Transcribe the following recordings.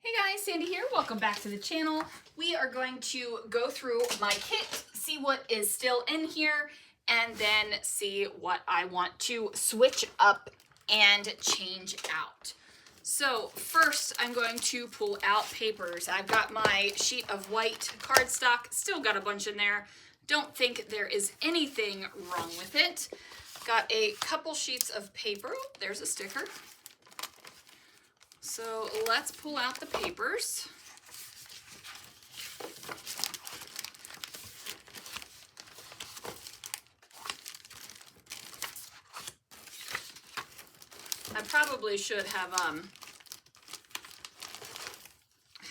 Hey guys, Sandy here. Welcome back to the channel. We are going to go through my kit, see what is still in here, and then see what I want to switch up and change out. So first I'm going to pull out papers. I've got my sheet of white cardstock, still got a bunch in there. Don't think there is anything wrong with it. Got a couple sheets of paper. There's a sticker. So let's pull out the papers. I probably should have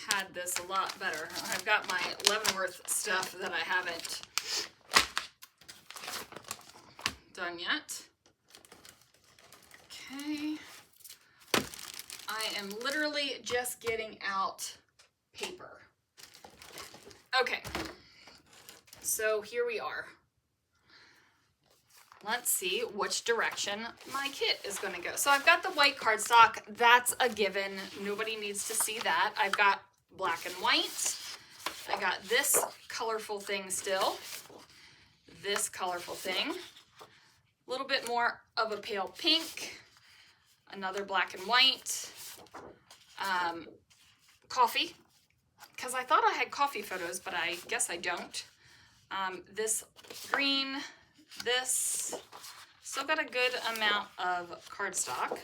had this a lot better. I've got my Leavenworth stuff that I haven't done yet. Okay. I am literally just getting out paper. Okay, so here we are. Let's see which direction my kit is going to go. So I've got the white cardstock. That's a given. Nobody needs to see that. I've got black and white. I got this colorful thing still. This colorful thing. A little bit more of a pale pink. Another black and white. Coffee, because I thought I had coffee photos, but I guess I don't. This green, this, still got a good amount of cardstock.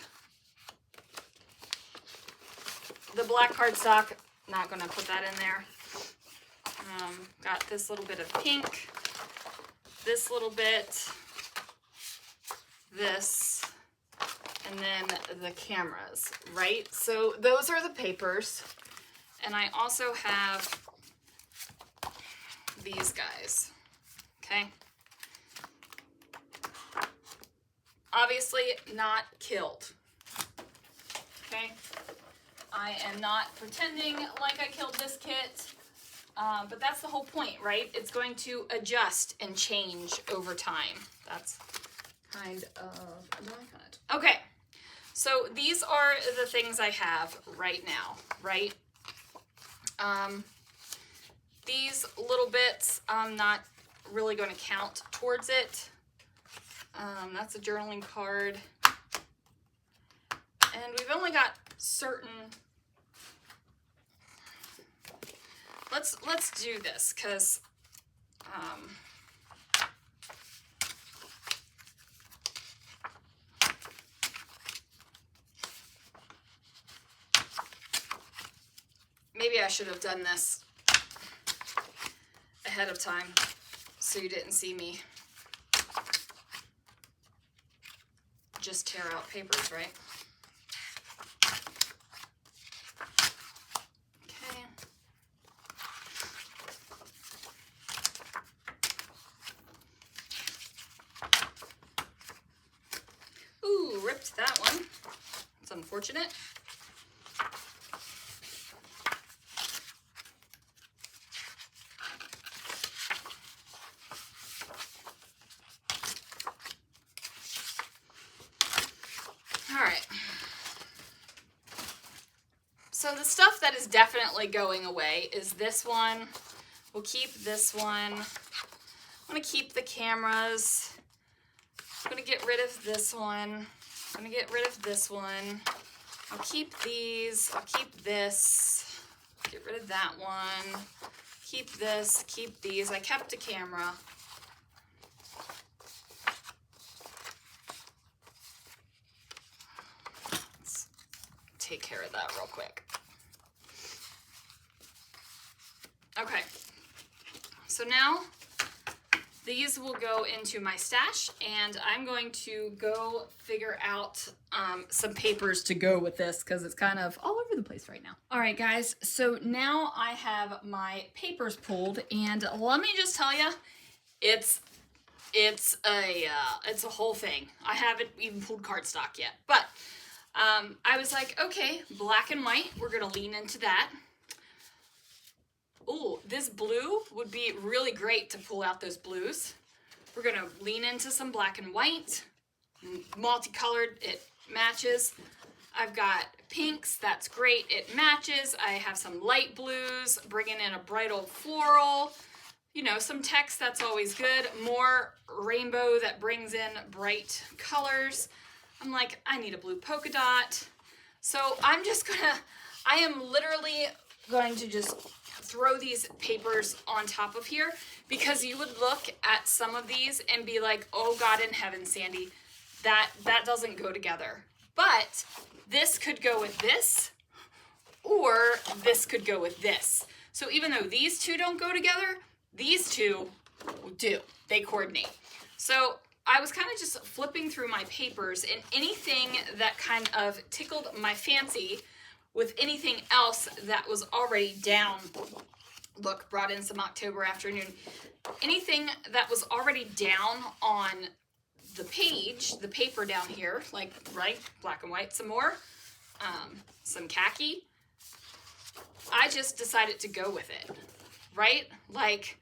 The black cardstock, not gonna put that in there. Got this little bit of pink, this little bit, this, and then the cameras, right? So those are the papers. And I also have these guys, okay? Obviously not killed, okay? I am not pretending like I killed this kit, but that's the whole point, right? It's going to adjust and change over time. That's kind of it. Okay. So these are the things I have right now, right? These little bits, I'm not really going to count towards it. That's a journaling card. And we've only got certain... Let's do this, because... maybe I should have done this ahead of time so you didn't see me just tear out papers, right? Okay. Ooh, ripped that one. It's unfortunate. So the stuff that is definitely going away is this one. We'll keep this one. I'm going to keep the cameras. I'm going to get rid of this one. I'm going to get rid of this one. I'll keep these. I'll keep this. Get rid of that one. Keep this. Keep these. I kept a camera. Let's take care of that real quick. Okay, so now these will go into my stash, and I'm going to go figure out some papers to go with this because it's kind of all over the place right now. All right, guys, so now I have my papers pulled, and let me just tell you, it's a whole thing. I haven't even pulled cardstock yet, but I was like, okay, black and white, we're gonna lean into that. Ooh, this blue would be really great to pull out those blues. We're gonna lean into some black and white, multicolored, it matches. I've got pinks, that's great, it matches. I have some light blues, bringing in a bright old floral. You know, some text, that's always good. More rainbow that brings in bright colors. I'm like, I need a blue polka dot. So I am literally going to just throw these papers on top of here, because you would look at some of these and be like, oh God in heaven, Sandy, that doesn't go together. But this could go with this, or this could go with this. So even though these two don't go together, these two do. They coordinate. So I was kind of just flipping through my papers, and anything that kind of tickled my fancy with anything else that was already down. Look, brought in some October afternoon. Anything that was already down on the page, the paper down here, like, right, black and white, some more, some khaki. I just decided to go with it, right? Like,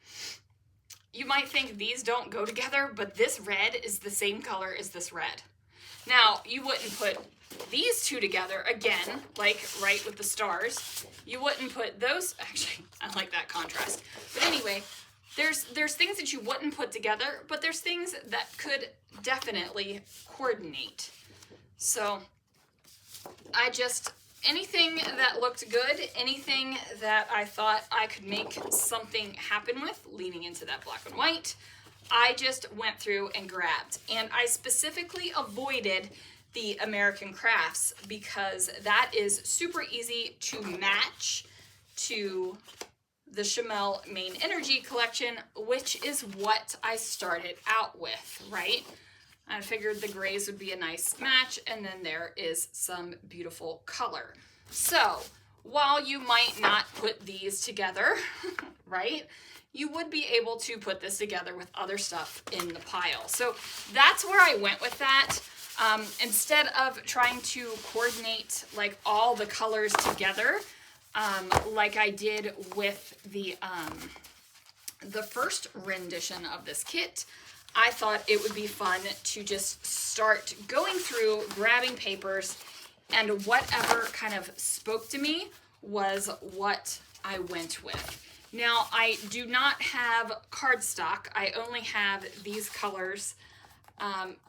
you might think these don't go together, but this red is the same color as this red. Now, you wouldn't put these two together, again, like right with the stars. You wouldn't put those, actually, I like that contrast. But anyway, there's things that you wouldn't put together, but there's things that could definitely coordinate. So anything that looked good, anything that I thought I could make something happen with, leaning into that black and white, I just went through and grabbed. And I specifically avoided the American Crafts because that is super easy to match to the Chamel Main Energy collection, which is what I started out with, right? I figured the grays would be a nice match, and then there is some beautiful color. So while you might not put these together, right, you would be able to put this together with other stuff in the pile. So that's where I went with that. Instead of trying to coordinate like all the colors together, like I did with the first rendition of this kit, I thought it would be fun to just start going through, grabbing papers, and whatever kind of spoke to me was what I went with. Now, I do not have cardstock. I only have these colors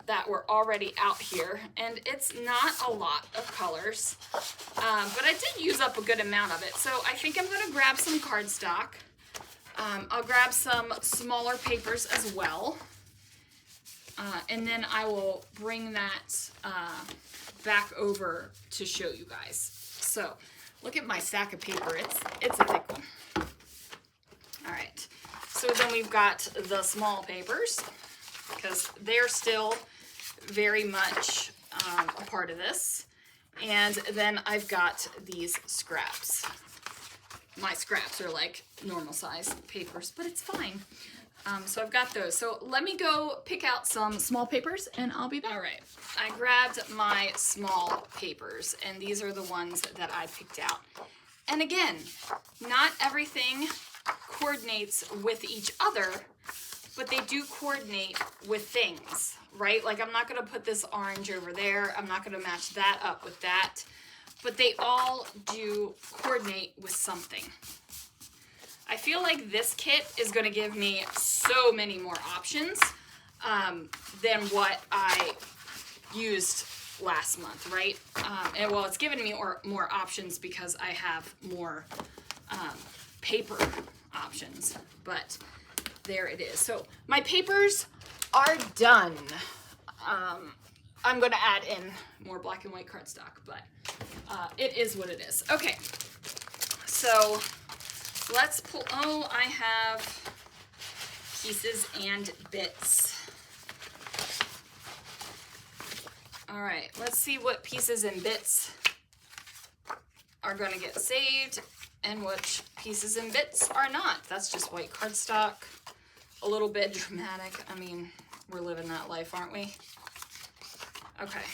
that were already out here, and it's not a lot of colors, but I did use up a good amount of it. So I think I'm going to grab some cardstock. I'll grab some smaller papers as well. And then I will bring that back over to show you guys. So look at my stack of paper. It's a thick one. All right. So then we've got the small papers because they're still very much a part of this. And then I've got these scraps. My scraps are like normal size papers, but it's fine. So I've got those. So let me go pick out some small papers and I'll be back. All right, I grabbed my small papers and these are the ones that I picked out. And again, not everything coordinates with each other, but they do coordinate with things, right? Like I'm not gonna put this orange over there. I'm not gonna match that up with that, but they all do coordinate with something. I feel like this kit is going to give me so many more options than what I used last month, right? And well, it's given me more options because I have more paper options, but there it is. So my papers are done. I'm going to add in more black and white cardstock, but it is what it is. Okay, so let's pull, oh, I have pieces and bits. All right, let's see what pieces and bits are gonna get saved and which pieces and bits are not. That's just white cardstock, a little bit dramatic. I mean, we're living that life, aren't we? Okay.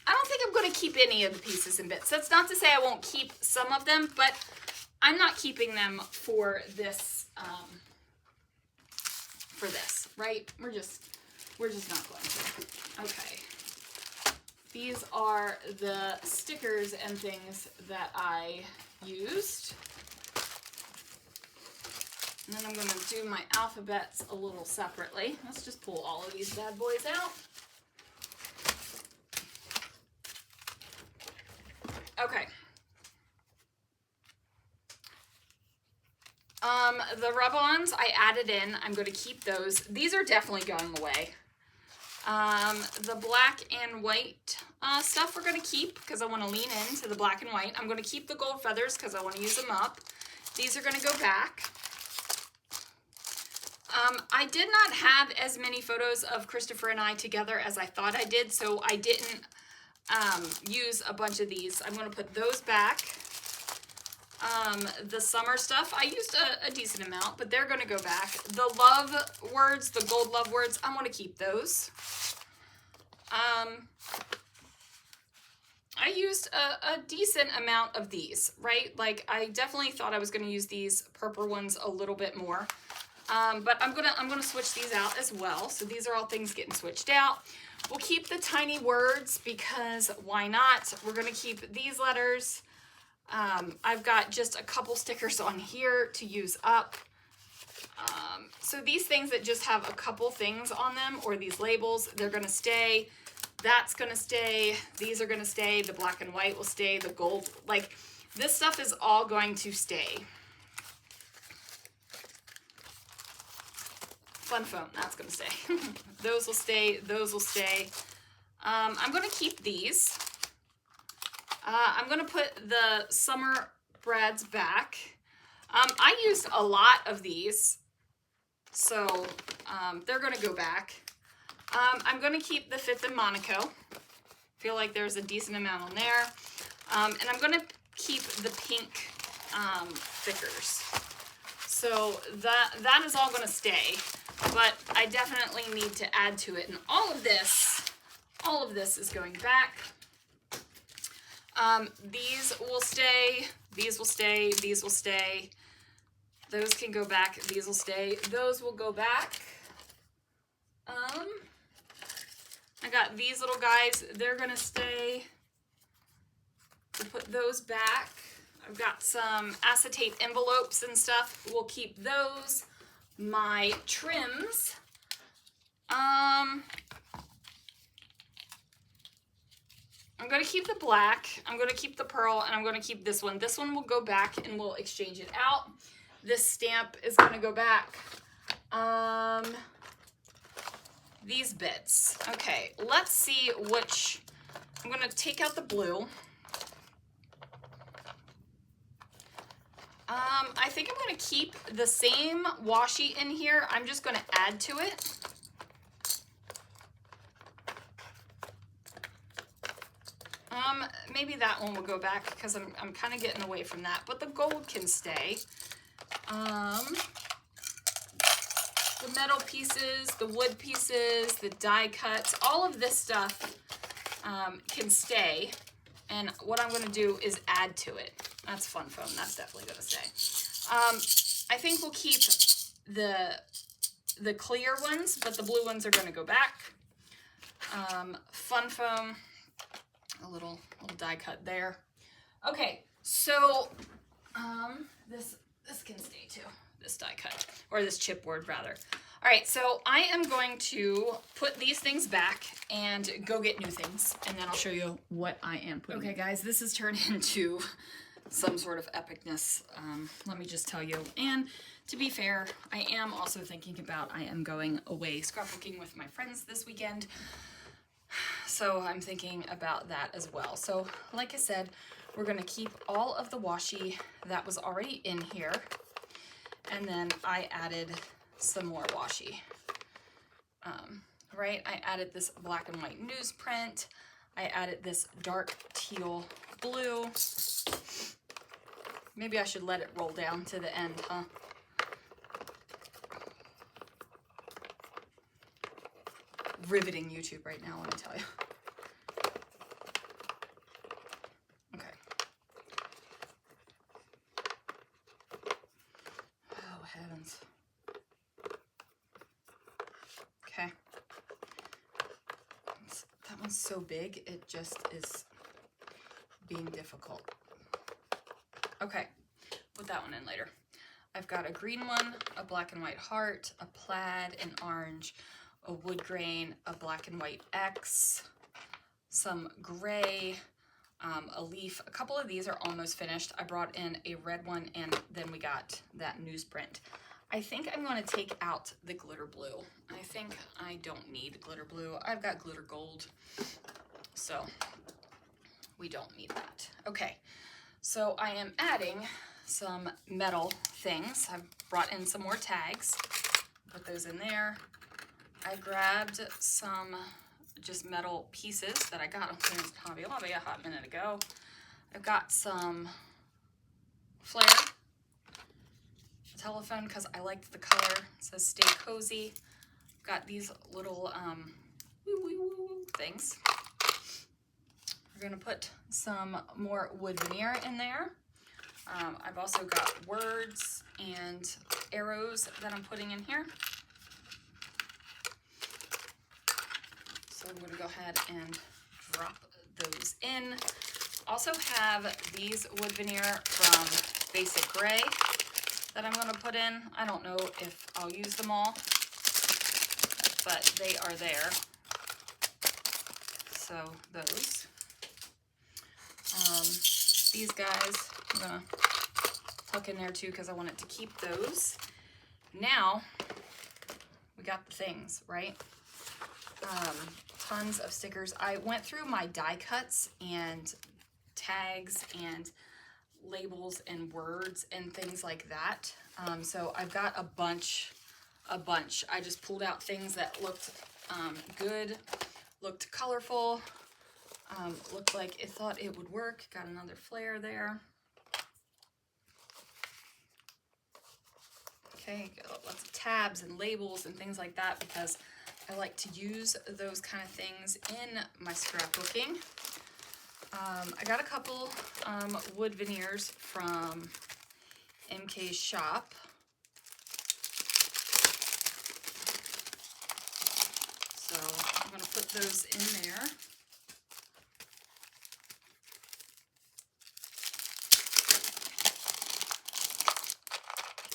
I don't think I'm going to keep any of the pieces and bits. That's not to say I won't keep some of them, but I'm not keeping them for this, right? We're just not going to. Okay. These are the stickers and things that I used. And then I'm going to do my alphabets a little separately. Let's just pull all of these bad boys out. Okay. The rub-ons I added in. I'm going to keep those. These are definitely going away. The black and white stuff we're going to keep because I want to lean into the black and white. I'm going to keep the gold feathers because I want to use them up. These are going to go back. I did not have as many photos of Christopher and I together as I thought I did, so I didn't use a bunch of these. I'm going to put those back. The summer stuff, I used a decent amount, but they're going to go back. The love words, the gold love words, I'm going to keep those. I used a decent amount of these, right? Like, I definitely thought I was going to use these purple ones a little bit more. But I'm gonna switch these out as well. So these are all things getting switched out. We'll keep the tiny words because why not? We're gonna keep these letters. I've got just a couple stickers on here to use up. So these things that just have a couple things on them, or these labels, they're gonna stay. That's gonna stay. These are gonna stay. The black and white will stay. The gold, like this stuff is all going to stay. Fun foam, that's gonna stay. Those will stay, those will stay. I'm gonna keep these. I'm gonna put the summer brads back. I used a lot of these, so they're gonna go back. I'm gonna keep the 5th and Monaco. Feel like there's a decent amount on there. And I'm gonna keep the pink thickers. So that is all gonna stay. But I definitely need to add to it. And all of this is going back. These will stay, these will stay, these will stay. Those can go back, these will stay, those will go back. I got these little guys, they're gonna stay. We'll put those back. I've got some acetate envelopes and stuff. We'll keep those. My trims, I'm going to keep the black, I'm going to keep the pearl, and I'm going to keep this one. This one will go back and we'll exchange it out. This stamp is going to go back. These bits. Okay, let's see which, I'm going to take out the blue. I think I'm going to keep the same washi in here. I'm just going to add to it. Maybe that one will go back because I'm kind of getting away from that, but the gold can stay. The metal pieces, the wood pieces, the die cuts, all of this stuff can stay. And what I'm going to do is add to it. That's fun foam. That's definitely going to stay. I think we'll keep the clear ones, but the blue ones are going to go back. Fun foam, a little die cut there. Okay, so this can stay too. This die cut, or this chipboard rather. All right, so I am going to put these things back and go get new things, and then I'll show you what I am putting. Okay, guys, this has turned into some sort of epicness, let me just tell you. And to be fair, I am also thinking about, I am going away scrapbooking with my friends this weekend, so I'm thinking about that as well. So, like I said, we're gonna keep all of the washi that was already in here, and then I added some more washi. Right, I added this black and white newsprint. I added this dark teal blue. Maybe I should let it roll down to the end, huh? Riveting YouTube right now, let me tell you. Okay. Oh, heavens. Okay. so big, it just is being difficult. Okay, put that one in later. I've got a green one, a black and white heart, a plaid, an orange, a wood grain, a black and white X, some gray, a leaf. A couple of these are almost finished. I brought in a red one, and then we got that newsprint. I think I'm going to take out the glitter blue. I think I don't need glitter blue. I've got glitter gold, so we don't need that. Okay, so I am adding some metal things. I've brought in some more tags, put those in there. I grabbed some just metal pieces that I got on clearance at Hobby Lobby a hot minute ago. I've got some flare telephone because I liked the color. It says stay cozy. Got these little things. We're gonna put some more wood veneer in there. I've also got words and arrows that I'm putting in here. So I'm gonna go ahead and drop those in. Also have these wood veneer from Basic Gray that I'm gonna put in. I don't know if I'll use them all, but they are there. So those. These guys, I'm gonna tuck in there too because I wanted to keep those. Now, we got the things, right? Tons of stickers. I went through my die cuts and tags and labels and words and things like that. So I've got a bunch. I just pulled out things that looked good, looked colorful, looked like it thought it would work. Got another flare there. Okay, got lots of tabs and labels and things like that because I like to use those kind of things in my scrapbooking. I got a couple wood veneers from MK's shop. So I'm going to put those in there.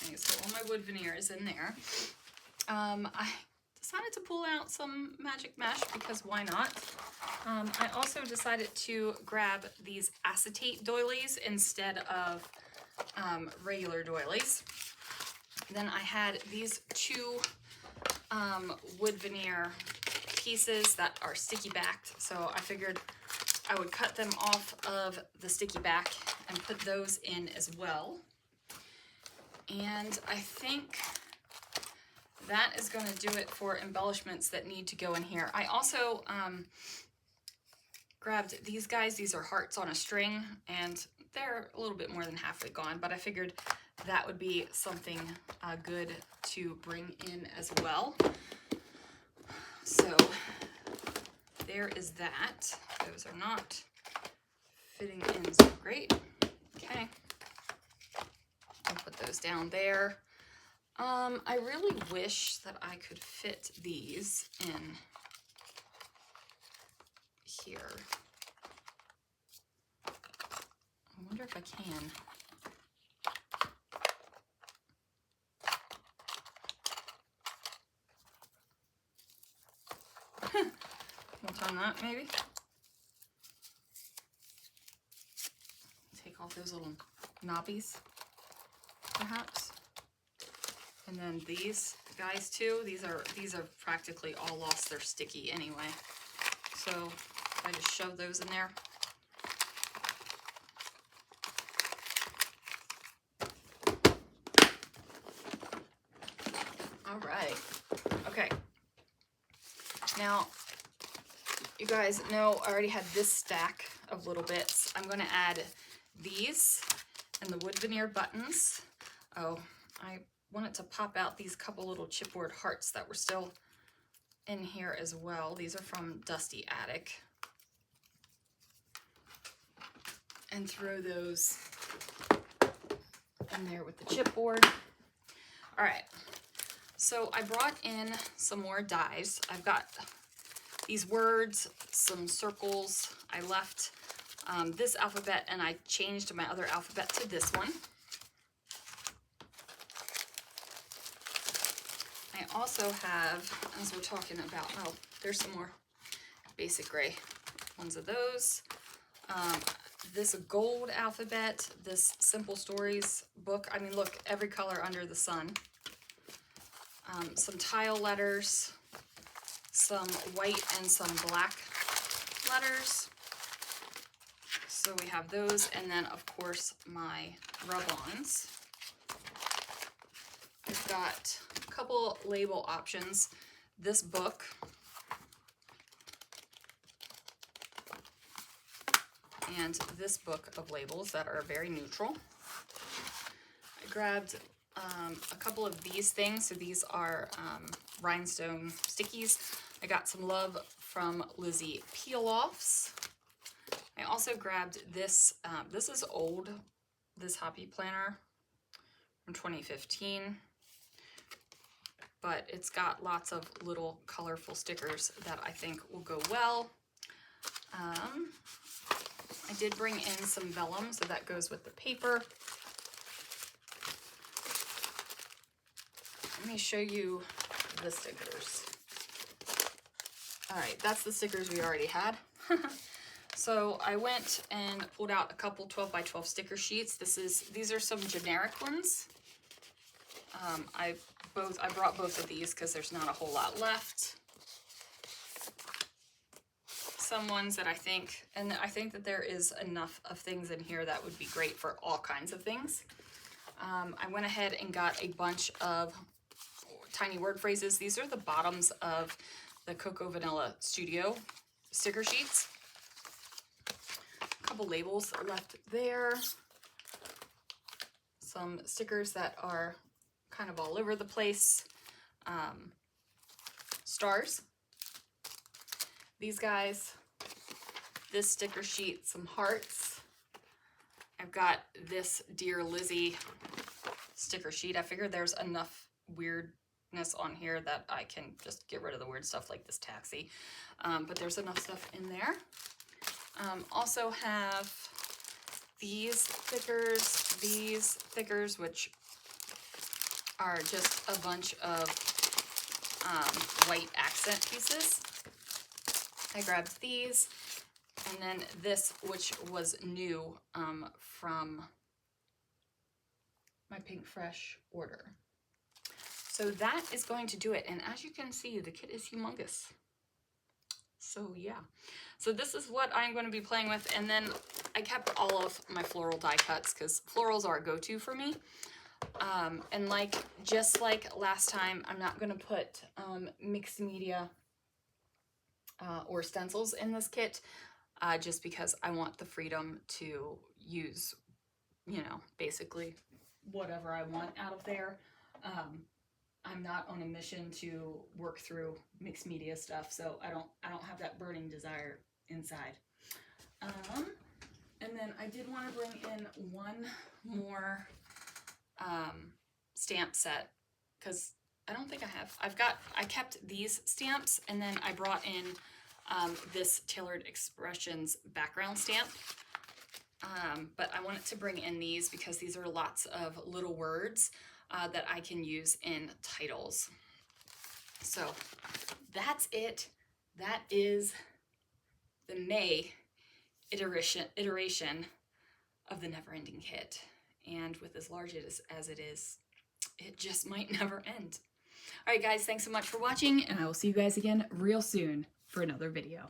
Okay, so all my wood veneer is in there. I decided to pull out some magic mesh because why not? I also decided to grab these acetate doilies instead of regular doilies. Then I had these two wood veneer pieces that are sticky backed, so I figured I would cut them off of the sticky back and put those in as well. And I think that is going to do it for embellishments that need to go in here. I also grabbed these guys. These are hearts on a string, and they're a little bit more than halfway gone, but I figured that would be something good to bring in as well. So there is that. Those are not fitting in so great. Okay, I'll put those down there. I really wish that I could fit these in here. I wonder if I can. We'll turn that maybe. Take off those little knobbies, perhaps. And then these guys too. These are practically all lost their sticky anyway. So I just shove those in there. All right. Okay. Now, you guys know I already had this stack of little bits. I'm going to add these and the wood veneer buttons. Oh, I wanted to pop out these couple little chipboard hearts that were still in here as well. These are from Dusty Attic. And throw those in there with the chipboard. All right. So I brought in some more dies. I've got these words some circles. I left this alphabet and I changed my other alphabet to this one. I also have, as we're talking about, oh, there's some more basic gray ones of those. This gold alphabet, this Simple Stories book. I mean, look, every color under the sun. Some tile letters, some white and some black letters. So we have those, and then of course my rub-ons. I've got a couple label options. This book, and this book of labels that are very neutral. I grabbed a couple of these things. So these are rhinestone stickies. I got some love from Lizzie Peel-Offs. I also grabbed this. This is old, this Hoppy Planner from 2015. But it's got lots of little colorful stickers that I think will go well. I did bring in some vellum, so that goes with the paper. Let me show you the stickers. All right, that's the stickers we already had. So I went and pulled out a couple 12 by 12 sticker sheets. These are some generic ones. I brought both of these because there's not a whole lot left. Some ones that I think that there is enough of things in here that would be great for all kinds of things. I went ahead and got a bunch of tiny word phrases. These are the bottoms of the Cocoa Vanilla Studio sticker sheets. A couple labels left there. Some stickers that are kind of all over the place. Stars. These guys. This sticker sheet, some hearts. I've got this Dear Lizzie sticker sheet. I figured there's enough weirdness on here that I can just get rid of the weird stuff like this taxi. But there's enough stuff in there. Also have these stickers, which are just a bunch of white accent pieces. I grabbed these. And then this, which was new from my Pink Fresh order. So that is going to do it. And as you can see, the kit is humongous. So yeah. So this is what I'm going to be playing with. And then I kept all of my floral die cuts because florals are a go-to for me. And just like last time, I'm not going to put mixed media or stencils in this kit. Just because I want the freedom to use, you know, basically whatever I want out of there. I'm not on a mission to work through mixed media stuff, so I don't have that burning desire inside. And then I did want to bring in one more stamp set because I don't think I have. I kept these stamps, and then I brought in this Tailored Expressions background stamp. But I wanted to bring in these because these are lots of little words that I can use in titles. So that's it. That is the May iteration of the Never Ending Kit. And with as large as it is, it just might never end. All right, guys, thanks so much for watching, and I will see you guys again real soon for another video.